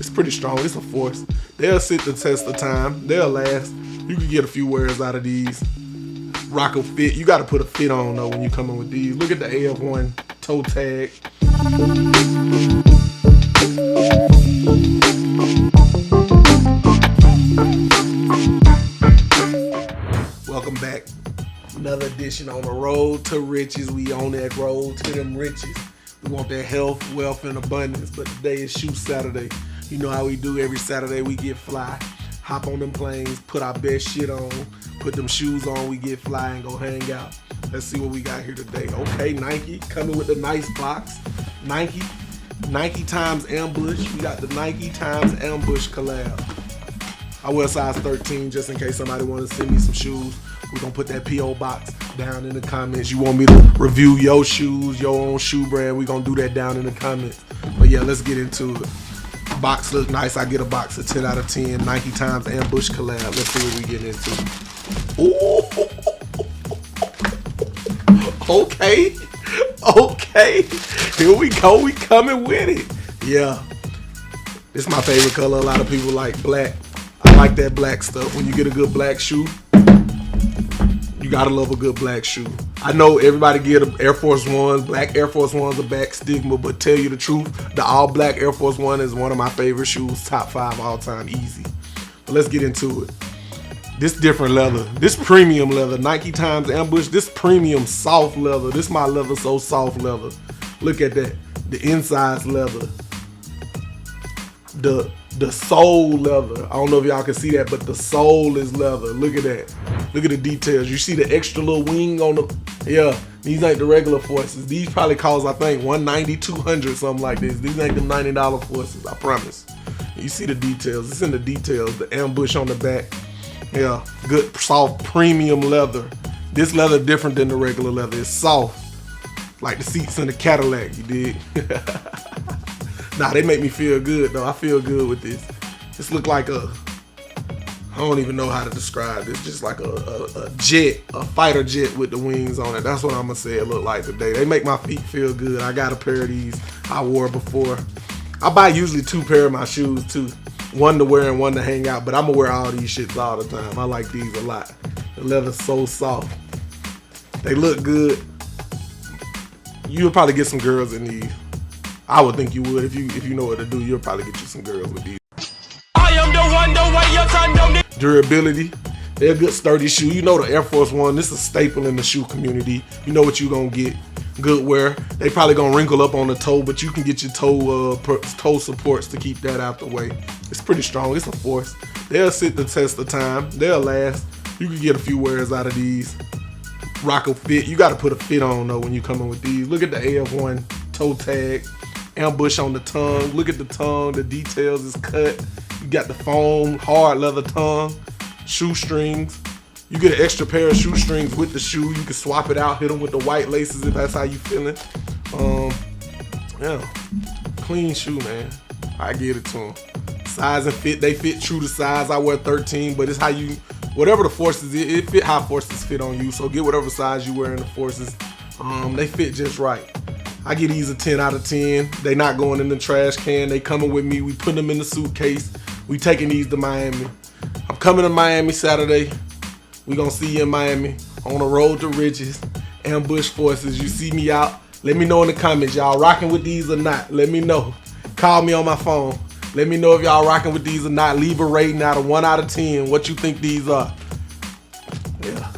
It's pretty strong. It's a force. They'll sit the test of time. They'll last. You can get a few wears out of these. Rock a fit. You got to put a fit on though when you come in with these. Look at the AF1 toe tag. Welcome back. Another edition on the road to riches. We on that road to them riches. We want that health, wealth, and abundance. But today is Shoe Saturday. You know how we do every Saturday. We get fly. Hop on them planes, put our best shit on, put them shoes on, we get fly and go hang out. Let's see what we got here today. Okay, Nike coming with the nice box. Nike times Ambush. We got the Nike times Ambush collab. I wear size 13 just in case somebody want to send me some shoes. We're going to put that P.O. box down in the comments. You want me to review your shoes, your own shoe brand, we're going to do that down in the comments. But yeah, let's get into it. Box looks nice. I get a box of 10 out of 10. Nike times Ambush collab. Let's see what we get into. Ooh. Okay. Here we go. We coming with it. Yeah. This is my favorite color. A lot of people like black. I like that black stuff. When you get a good black shoe, you gotta love a good black shoe. I know everybody get Air Force Ones. Black Air Force Ones are back stigma, but tell you the truth, the all black Air Force One is one of my favorite shoes. Top 5 all time, easy. But let's get into it. This different leather. This premium leather. Nike times Ambush. This premium soft leather. This my leather so soft leather. Look at that. The inside's leather. The sole leather. I don't know if y'all can see that, but the sole is leather. Look at that. Look at the details. You see the extra little wing on the, yeah, these ain't the regular forces. These probably cost, I think, $190, $200, something like this. These ain't the $90 forces, I promise. You see the details. It's in the details. The Ambush on the back. Yeah, good, soft, premium leather. This leather different than the regular leather. It's soft. Like the seats in the Cadillac, you dig? Nah, they make me feel good though. I feel good with this. This look like a, I don't even know how to describe this. Just like a jet, a fighter jet with the wings on it. That's what I'm gonna say it look like today. They make my feet feel good. I got a pair of these I wore before. I buy usually 2 pair of my shoes too. One to wear and one to hang out, but I'm gonna wear all these shits all the time. I like these a lot. The leather's so soft. They look good. You'll probably get some girls in these. I would think you would if you know what to do. You'll probably get you some girls with these. I am the one, the way your son don't need. Durability. They're a good sturdy shoe. You know the Air Force One. This is a staple in the shoe community. You know what you gonna get. Good wear. They probably gonna wrinkle up on the toe, but you can get your toe supports to keep that out the way. It's pretty strong. It's a force. They'll sit the test of time. They'll last. You can get a few wears out of these. Rock a fit. You got to put a fit on though when you come in with these. Look at the AF1 toe tag. Ambush on the tongue. Look at the tongue. The details is cut. You got the foam, hard leather tongue, shoestrings. You get an extra pair of shoestrings with the shoe. You can swap it out, hit them with the white laces if that's how you feeling. Yeah, clean shoe, man. I get it to them. Size and fit, they fit true to size. I wear 13, but it's how you, whatever the forces is, it fit how forces fit on you. So get whatever size you wear in the forces. They fit just right. I get these a 10 out of 10. They not going in the trash can. They coming with me. We putting them in the suitcase. We taking these to Miami. I'm coming to Miami Saturday. We gonna see you in Miami on the road to riches. Ambush forces. You see me out. Let me know in the comments. Y'all rocking with these or not. Let me know. Call me on my phone. Let me know if y'all rocking with these or not. Leave a rating out of 1 out of 10. What you think these are. Yeah.